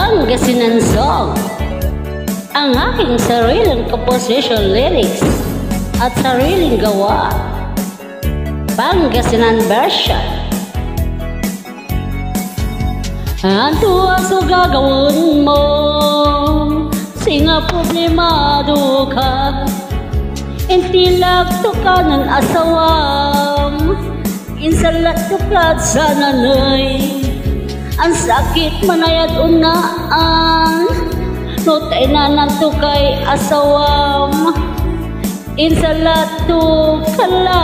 Pangasinan Song, ang aking sariling composition lyrics at sariling gawa. Pangasinan version. Anto aso gagawin mo, singa problemado ka, intilag to ka ng asawam, insalat to ka sa nanay, ang sakit manayad unaan, no tainanan to kay asawam, insalat to kala,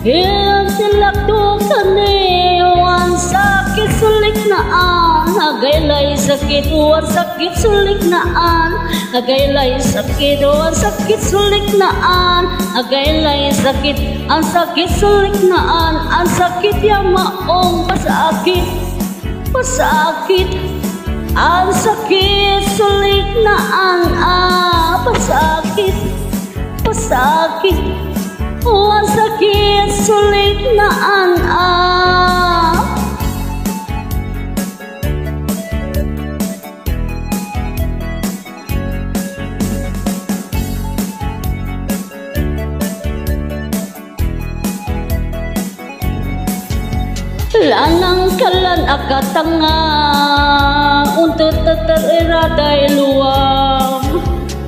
insalat to kaniwan, sakit sulik naan, agaylay sakit, wan sakit sulik naan, agaylay sakit, wan sakit sulik naan, agaylay sakit, ang sakit sulik naan, ang sakit yang maong pasakit, pasakit, ang sakit sulik naan, pasakit, pasakit, ang sakit sulik naan, lanang kalan akatanga, untuk teriraday luwam,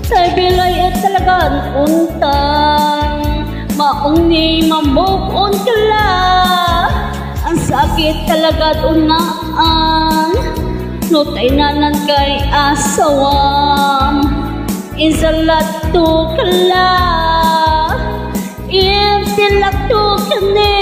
say bilay talagan untang, maong ni mamove on kala, ang sakit talaga unaan, no tainanan kay asawam, insalat to kala, insalat to kani,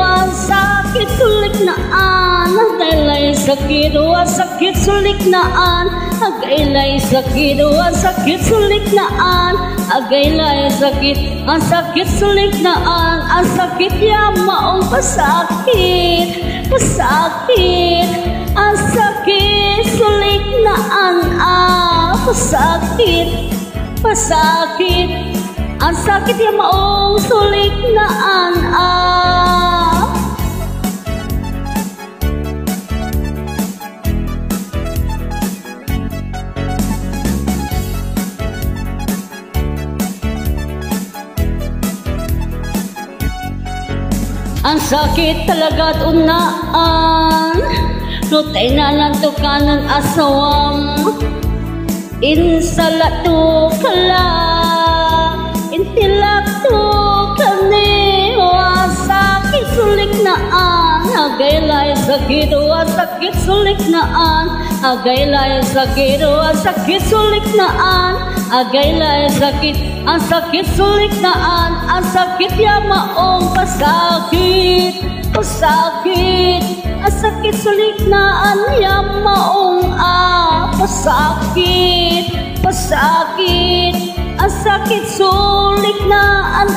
ang sakit sulik naan, agaylay sakit, ang sakit sulik naan, agaylay sakit, ang sakit sulik naan, agaylay sakit, ang sakit sulik naan, ang sakit yang maong pasakit, pasakit, ang sakit sulik naan, pasakit, pasakit, ang sakit yang maong sulik naan, ang sakit talaga't unaan, no tainanan to kanan asawam, insalat to kala, intilak to kani, ang sakit sulik naan, agaylay sakit, ang sakit sulik naan, agaylay sakit, ang sakit sulik naan, agaylay sakit, ang sakit sulik naan, ang sakit yang maong pasakit, pasakit, ang sakit sulik naan yang maong pasakit, pasakit, ang sakit sulik naan